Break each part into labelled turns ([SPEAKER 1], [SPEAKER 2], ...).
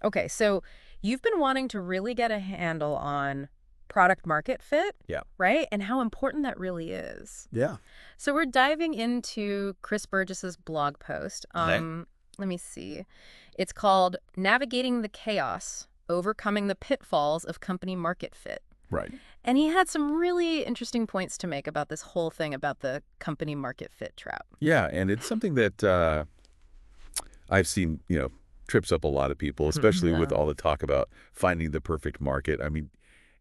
[SPEAKER 1] Okay, so you've been wanting to really get a handle on product market fit,
[SPEAKER 2] Yeah.
[SPEAKER 1] right? And how important that really is.
[SPEAKER 2] Yeah.
[SPEAKER 1] So we're diving into Chris Burgess's blog post.
[SPEAKER 2] Okay.
[SPEAKER 1] Let me see. It's called Navigating the Chaos, Overcoming the Pitfalls of Company Market Fit.
[SPEAKER 2] Right.
[SPEAKER 1] And he had some really interesting points to make about this whole thing about the company market fit trap.
[SPEAKER 2] Yeah, and it's something that I've seen, trips up a lot of people, especially with
[SPEAKER 1] Yeah.
[SPEAKER 2] all the talk about finding the perfect market. I mean,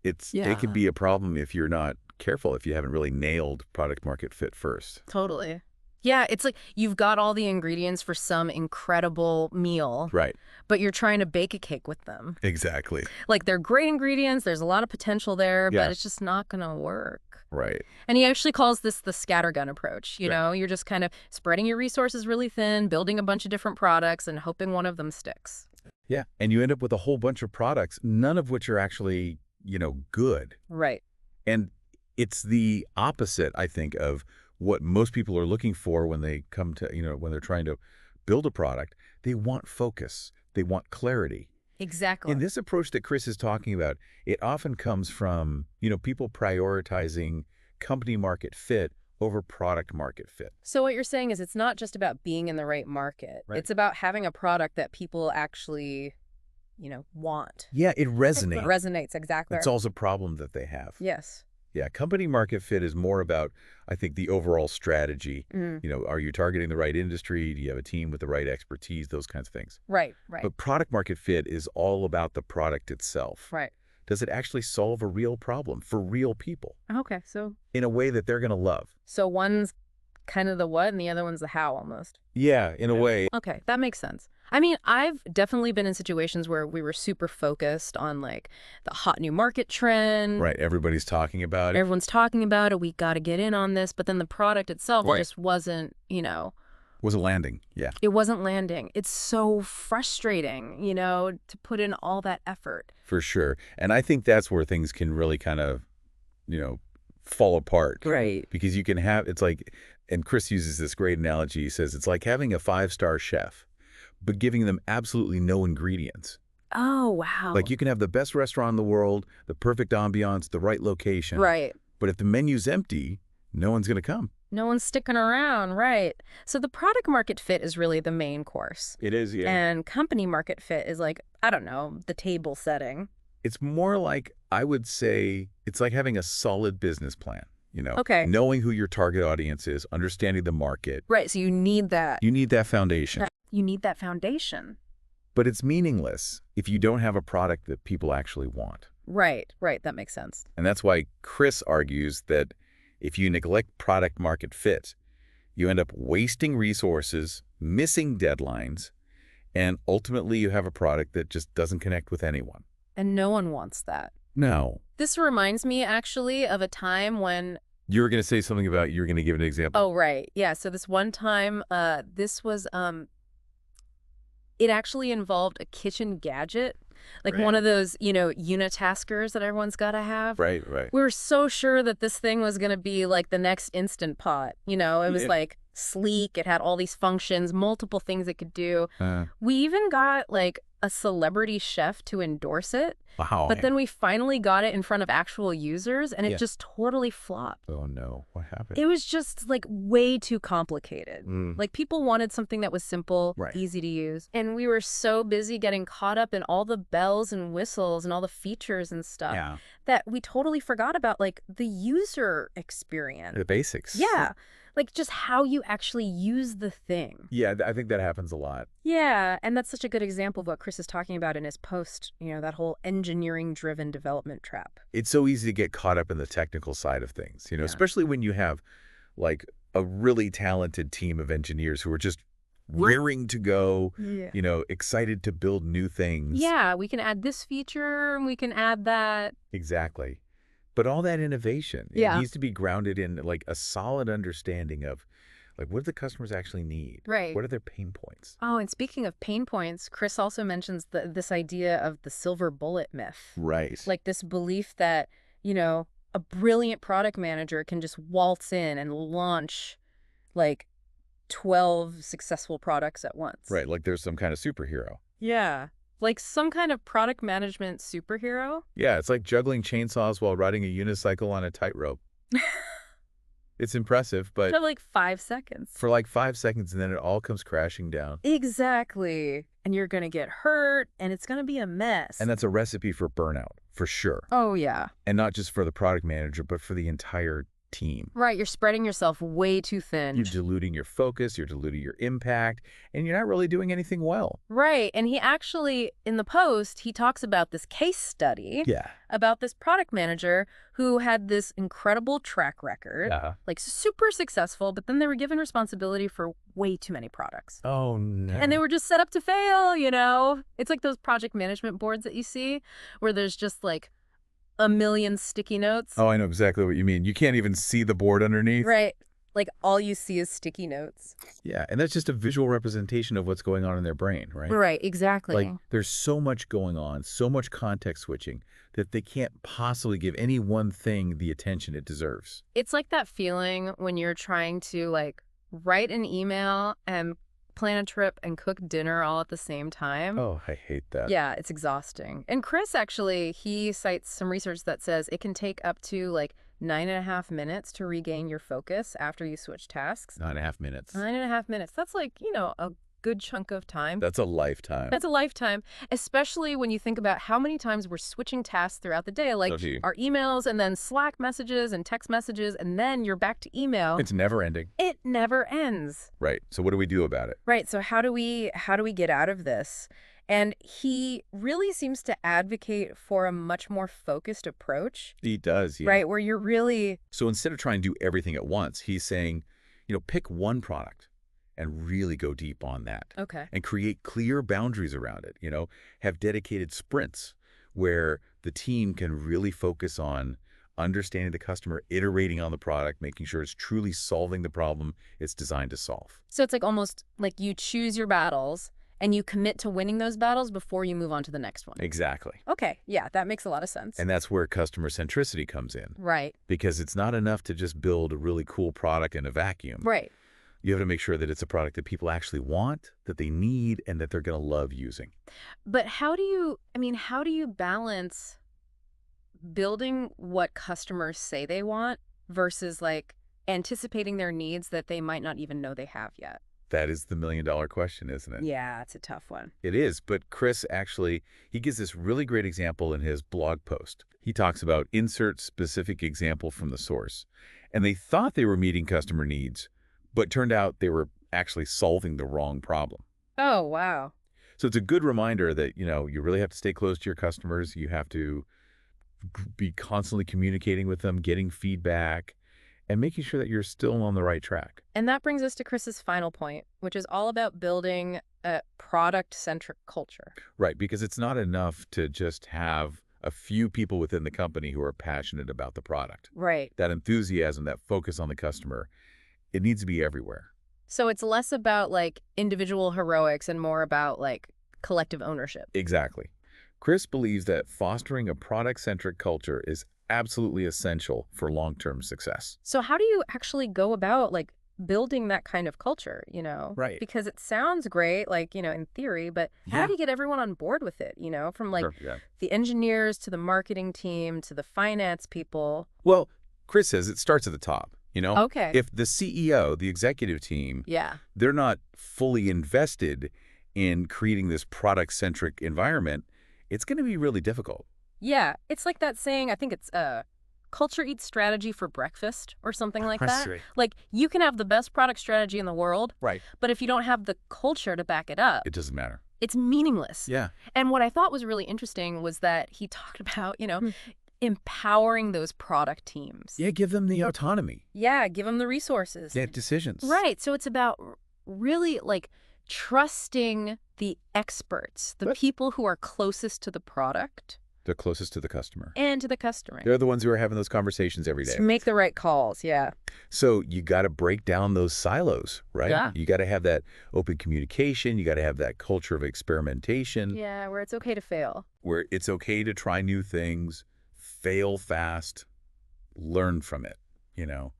[SPEAKER 2] it can
[SPEAKER 1] Yeah,
[SPEAKER 2] be a problem if you're not careful, if you haven't really nailed product market fit first.
[SPEAKER 1] totally. Yeah, it's like you've got all the ingredients for some incredible meal,
[SPEAKER 2] Right.
[SPEAKER 1] but you're trying to bake a cake with them.
[SPEAKER 2] Exactly.
[SPEAKER 1] Like they're great ingredients, there's a lot of potential there, but
[SPEAKER 2] Yeah.
[SPEAKER 1] it's just not going to work.
[SPEAKER 2] Right.
[SPEAKER 1] And he actually calls this the scattergun approach.
[SPEAKER 2] Right.
[SPEAKER 1] You're just kind of spreading your resources really thin, building a bunch of different products and hoping one of them sticks.
[SPEAKER 2] Yeah. And you end up with a whole bunch of products, none of which are actually, good.
[SPEAKER 1] Right.
[SPEAKER 2] And it's the opposite, I think, of what most people are looking for when they come to, when they're trying to build a product. They want focus. They want clarity.
[SPEAKER 1] Exactly.
[SPEAKER 2] In this approach that Chris is talking about, it often comes from, people prioritizing company market fit over product market fit.
[SPEAKER 1] So what you're saying is it's not just about being in the right market.
[SPEAKER 2] Right.
[SPEAKER 1] It's about having a product that people actually, want.
[SPEAKER 2] Yeah, it
[SPEAKER 1] It
[SPEAKER 2] resonates.
[SPEAKER 1] resonates, exactly.
[SPEAKER 2] It solves a problem that they have.
[SPEAKER 1] Yes.
[SPEAKER 2] Yeah, company market fit is more about, I think, the overall strategy.
[SPEAKER 1] Mm.
[SPEAKER 2] Are you targeting the right industry? Do you have a team with the right expertise? Those kinds of things.
[SPEAKER 1] Right, right,
[SPEAKER 2] But product market fit is all about the product itself.
[SPEAKER 1] right.
[SPEAKER 2] Does it actually solve a real problem for real people
[SPEAKER 1] Okay, so
[SPEAKER 2] in a way that they're going to love?
[SPEAKER 1] one's kind of the what and the other one's the how almost.
[SPEAKER 2] Yeah, in a way.
[SPEAKER 1] Okay, that makes sense. I mean, I've definitely been in situations where we were super focused on like the hot new market trend.
[SPEAKER 2] Right, everybody's talking about it.
[SPEAKER 1] Everyone's talking about it. We got to get in on this. But then the product itself
[SPEAKER 2] Right.
[SPEAKER 1] just wasn't,
[SPEAKER 2] Was a landing, yeah.
[SPEAKER 1] it wasn't landing. It's so frustrating, to put in all that effort.
[SPEAKER 2] For sure. And I think that's where things can really kind of, fall apart.
[SPEAKER 1] Right.
[SPEAKER 2] Because you can have, it's like, and Chris uses this great analogy. He says, it's like having a 5-star chef, but giving them absolutely no ingredients.
[SPEAKER 1] Oh, wow.
[SPEAKER 2] Like you can have the best restaurant in the world, the perfect ambiance, the right location.
[SPEAKER 1] Right.
[SPEAKER 2] But if the menu's empty, no one's going to come.
[SPEAKER 1] No one's sticking around, right. So the product market fit is really the main course.
[SPEAKER 2] It is, yeah.
[SPEAKER 1] And company market fit is like, I don't know, the table setting.
[SPEAKER 2] It's more like, I would say, it's like having a solid business plan,
[SPEAKER 1] Okay.
[SPEAKER 2] knowing who your target audience is, understanding the market.
[SPEAKER 1] Right, so you need that.
[SPEAKER 2] You need that foundation.
[SPEAKER 1] You need that foundation.
[SPEAKER 2] But it's meaningless if you don't have a product that people actually want.
[SPEAKER 1] Right, that makes sense.
[SPEAKER 2] And that's why Chris argues that if you neglect product market fit, you end up wasting resources, missing deadlines, and ultimately you have a product that just doesn't connect with anyone.
[SPEAKER 1] And no one wants that.
[SPEAKER 2] No.
[SPEAKER 1] This reminds me, actually, of a time when...
[SPEAKER 2] You were going to say something about, you were going to give an example.
[SPEAKER 1] Oh, right. Yeah, so this one time, this was... It actually involved a kitchen gadget, like
[SPEAKER 2] Right.
[SPEAKER 1] one of those, unitaskers that everyone's got to have.
[SPEAKER 2] Right.
[SPEAKER 1] We were so sure that this thing was going to be like the next Instant Pot. It was
[SPEAKER 2] Yeah.
[SPEAKER 1] like sleek. It had all these functions, multiple things it could do.
[SPEAKER 2] Uh,
[SPEAKER 1] We even got like a celebrity chef to endorse it.
[SPEAKER 2] wow.
[SPEAKER 1] But then we finally got it in front of actual users and it
[SPEAKER 2] Yeah.
[SPEAKER 1] just totally flopped.
[SPEAKER 2] Oh, no. What happened?
[SPEAKER 1] It was just like way too complicated.
[SPEAKER 2] Mm.
[SPEAKER 1] Like people wanted something that was simple,
[SPEAKER 2] Right.
[SPEAKER 1] easy to use. And we were so busy getting caught up in all the bells and whistles and all the features and stuff
[SPEAKER 2] Yeah.
[SPEAKER 1] that we totally forgot about like the user experience.
[SPEAKER 2] The basics.
[SPEAKER 1] Yeah. Like just how you actually use the thing.
[SPEAKER 2] Yeah, I think that happens a lot.
[SPEAKER 1] Yeah, and that's such a good example of what Chris is talking about in his post, that whole engineering-driven development trap.
[SPEAKER 2] It's so easy to get caught up in the technical side of things,
[SPEAKER 1] Yeah.
[SPEAKER 2] especially when you have like a really talented team of engineers who are just raring to go,
[SPEAKER 1] Yeah.
[SPEAKER 2] Excited to build new things.
[SPEAKER 1] Yeah, we can add this feature, and we can add that.
[SPEAKER 2] Exactly. But all that innovation, it
[SPEAKER 1] Yeah.
[SPEAKER 2] needs to be grounded in like a solid understanding of like what do the customers actually need?
[SPEAKER 1] Right.
[SPEAKER 2] What are their pain points?
[SPEAKER 1] Oh, and speaking of pain points, Chris also mentions this idea of the silver bullet myth.
[SPEAKER 2] Right.
[SPEAKER 1] Like this belief that, a brilliant product manager can just waltz in and launch like 12 successful products at once.
[SPEAKER 2] Right. Like there's some kind of superhero.
[SPEAKER 1] Yeah. Like some kind of product management superhero?
[SPEAKER 2] Yeah, it's like juggling chainsaws while riding a unicycle on a tightrope. It's impressive, but
[SPEAKER 1] For like 5 seconds.
[SPEAKER 2] for like 5 seconds, and then it all comes crashing down.
[SPEAKER 1] Exactly. And you're going to get hurt, and it's going to be a mess.
[SPEAKER 2] And that's a recipe for burnout, for sure.
[SPEAKER 1] Oh, yeah.
[SPEAKER 2] And not just for the product manager, but for the entire team.
[SPEAKER 1] Right, you're spreading yourself way too thin.
[SPEAKER 2] You're diluting your focus, you're diluting your impact, and you're not really doing anything well.
[SPEAKER 1] Right, and he actually, in the post, he talks about this case study
[SPEAKER 2] Yeah.
[SPEAKER 1] about this product manager who had this incredible track record,
[SPEAKER 2] Yeah.
[SPEAKER 1] like super successful, but then they were given responsibility for way too many products.
[SPEAKER 2] Oh, no.
[SPEAKER 1] And they were just set up to fail, you know? It's like those project management boards that you see where there's just like a million sticky notes.
[SPEAKER 2] Oh, I know exactly what you mean. You can't even see the board underneath.
[SPEAKER 1] Right. Like all you see is sticky notes.
[SPEAKER 2] Yeah, and that's just a visual representation of what's going on in their brain, right?
[SPEAKER 1] Right, exactly.
[SPEAKER 2] Like, there's so much going on, so much context switching, that they can't possibly give any one thing the attention it deserves.
[SPEAKER 1] It's like that feeling when you're trying to like write an email and plan a trip and cook dinner all at the same time.
[SPEAKER 2] Oh, I hate that.
[SPEAKER 1] Yeah, it's exhausting. And Chris actually, he cites some research that says it can take up to like 9.5 minutes to regain your focus after you switch tasks.
[SPEAKER 2] 9.5 minutes.
[SPEAKER 1] 9.5 minutes. That's like, you know, a good chunk of time.
[SPEAKER 2] That's a lifetime.
[SPEAKER 1] That's a lifetime, especially when you think about how many times we're switching tasks throughout the day, like our emails and then Slack messages and text messages, and then you're back to email.
[SPEAKER 2] It's never ending.
[SPEAKER 1] It never ends.
[SPEAKER 2] Right. So what do we do about it?
[SPEAKER 1] Right. So how do we get out of this? And he really seems to advocate for a much more focused approach.
[SPEAKER 2] He does, yeah.
[SPEAKER 1] Right, where you're really...
[SPEAKER 2] So instead of trying to do everything at once, he's saying, pick one product and really go deep on that.
[SPEAKER 1] Okay.
[SPEAKER 2] And create clear boundaries around it, have dedicated sprints where the team can really focus on understanding the customer, iterating on the product, making sure it's truly solving the problem it's designed to solve.
[SPEAKER 1] So it's like almost like you choose your battles and you commit to winning those battles before you move on to the next one.
[SPEAKER 2] Exactly.
[SPEAKER 1] Okay, yeah, that makes a lot of sense.
[SPEAKER 2] And that's where customer centricity comes in.
[SPEAKER 1] Right.
[SPEAKER 2] Because it's not enough to just build a really cool product in a vacuum.
[SPEAKER 1] Right.
[SPEAKER 2] You have to make sure that it's a product that people actually want, that they need, and that they're going to love using.
[SPEAKER 1] But how do you balance building what customers say they want versus like anticipating their needs that they might not even know they have yet?
[SPEAKER 2] That is the million-dollar question, isn't it?
[SPEAKER 1] Yeah, it's a tough one.
[SPEAKER 2] It is, but Chris actually, he gives this really great example in his blog post. He talks about insert specific example from the source. And they thought they were meeting customer needs, but turned out they were actually solving the wrong problem.
[SPEAKER 1] Oh, wow.
[SPEAKER 2] So it's a good reminder that, you really have to stay close to your customers. You have to be constantly communicating with them, getting feedback, and making sure that you're still on the right track.
[SPEAKER 1] And that brings us to Chris's final point, which is all about building a product-centric culture.
[SPEAKER 2] Right, because it's not enough to just have a few people within the company who are passionate about the product.
[SPEAKER 1] Right.
[SPEAKER 2] That enthusiasm, that focus on the customer, it needs to be everywhere.
[SPEAKER 1] So it's less about like individual heroics and more about like collective ownership.
[SPEAKER 2] Exactly. Chris believes that fostering a product-centric culture is absolutely essential for long-term success.
[SPEAKER 1] So how do you actually go about like building that kind of culture,
[SPEAKER 2] Right.
[SPEAKER 1] Because it sounds great, like, in theory, but how do you get everyone on board with it, from like the engineers to the marketing team to the finance people?
[SPEAKER 2] Well, Chris says it starts at the top.
[SPEAKER 1] Okay.
[SPEAKER 2] If the CEO, the executive team,
[SPEAKER 1] Yeah.
[SPEAKER 2] they're not fully invested in creating this product-centric environment, it's going to be really difficult.
[SPEAKER 1] Yeah. It's like that saying, I think it's culture eats strategy for breakfast or something like that.
[SPEAKER 2] Right.
[SPEAKER 1] Like you can have the best product strategy in the world,
[SPEAKER 2] Right.
[SPEAKER 1] but if you don't have the culture to back it up,
[SPEAKER 2] It doesn't matter.
[SPEAKER 1] it's meaningless.
[SPEAKER 2] Yeah.
[SPEAKER 1] And what I thought was really interesting was that he talked about, empowering those product teams.
[SPEAKER 2] Yeah, give them the autonomy.
[SPEAKER 1] Yeah, give them the resources.
[SPEAKER 2] Get decisions.
[SPEAKER 1] Right. So it's about really like trusting the experts, the people who are closest to the product.
[SPEAKER 2] They're closest to the customer.
[SPEAKER 1] And to the customer.
[SPEAKER 2] They're the ones who are having those conversations every day.
[SPEAKER 1] To make the right calls, yeah.
[SPEAKER 2] So you got to break down those silos, right?
[SPEAKER 1] Yeah.
[SPEAKER 2] You got to have that open communication. You got to have that culture of experimentation.
[SPEAKER 1] Yeah, where it's okay to fail.
[SPEAKER 2] Where it's okay to try new things, fail fast, learn from it,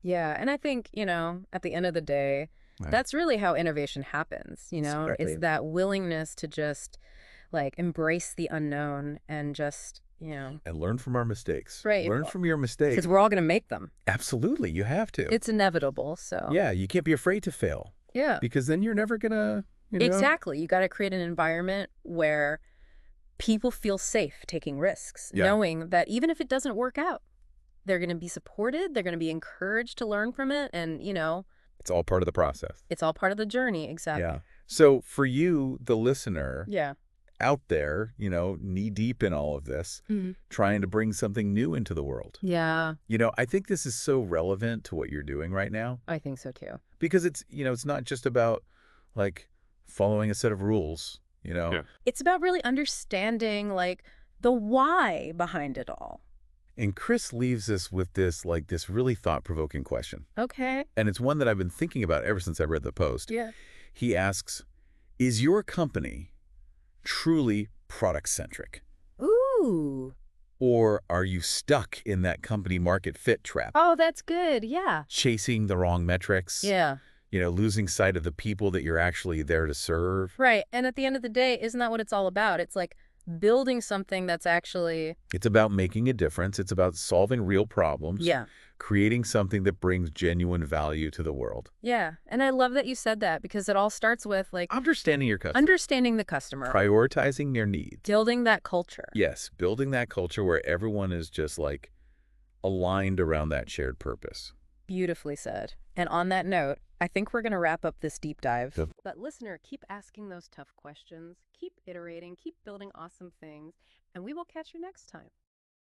[SPEAKER 1] Yeah, and I think, at the end of the day,
[SPEAKER 2] Right.
[SPEAKER 1] that's really how innovation happens,
[SPEAKER 2] Exactly.
[SPEAKER 1] It's that willingness to just like embrace the unknown and just,
[SPEAKER 2] And learn from our mistakes.
[SPEAKER 1] right,
[SPEAKER 2] Learn from your mistakes.
[SPEAKER 1] because we're all going to make them.
[SPEAKER 2] Absolutely, you have to.
[SPEAKER 1] It's inevitable, so.
[SPEAKER 2] Yeah, you can't be afraid to fail
[SPEAKER 1] Yeah,
[SPEAKER 2] because then you're never gonna,
[SPEAKER 1] exactly. You got to create an environment where people feel safe taking risks,
[SPEAKER 2] Yeah.
[SPEAKER 1] knowing that even if it doesn't work out, they're going to be supported, they're going to be encouraged to learn from it, and,
[SPEAKER 2] It's all part of the process.
[SPEAKER 1] it's all part of the journey. Exactly.
[SPEAKER 2] Yeah. So for you, the listener
[SPEAKER 1] Yeah.
[SPEAKER 2] out there, knee deep in all of this,
[SPEAKER 1] Mhm.
[SPEAKER 2] trying to bring something new into the world.
[SPEAKER 1] Yeah,
[SPEAKER 2] I think this is so relevant to what you're doing right now
[SPEAKER 1] I think so too.
[SPEAKER 2] because it's not just about like following a set of rules.
[SPEAKER 3] Yeah.
[SPEAKER 1] It's about really understanding, like, the why behind it all.
[SPEAKER 2] And Chris leaves us with this really thought-provoking question.
[SPEAKER 1] Okay.
[SPEAKER 2] And it's one that I've been thinking about ever since I read the post.
[SPEAKER 1] Yeah.
[SPEAKER 2] He asks, is your company truly product-centric?
[SPEAKER 1] Ooh.
[SPEAKER 2] Or are you stuck in that company market fit trap,
[SPEAKER 1] Oh, that's good. Yeah.
[SPEAKER 2] chasing the wrong metrics,
[SPEAKER 1] Yeah.
[SPEAKER 2] losing sight of the people that you're actually there to serve?
[SPEAKER 1] Right. And at the end of the day, isn't that what it's all about? It's like building something that's actually.
[SPEAKER 2] It's about making a difference. It's about solving real problems,
[SPEAKER 1] Yeah.
[SPEAKER 2] creating something that brings genuine value to the world.
[SPEAKER 1] Yeah. And I love that you said that because it all starts with, like,
[SPEAKER 2] Understanding your customer,
[SPEAKER 1] understanding the customer,
[SPEAKER 2] prioritizing their needs.
[SPEAKER 1] building that culture.
[SPEAKER 2] Yes, building that culture where everyone is just like aligned around that shared purpose.
[SPEAKER 1] Beautifully said. And on that note, I think we're going to wrap up this deep dive.
[SPEAKER 2] Yep.
[SPEAKER 1] But listener, keep asking those tough questions, keep iterating, keep building awesome things, and we will catch you next time.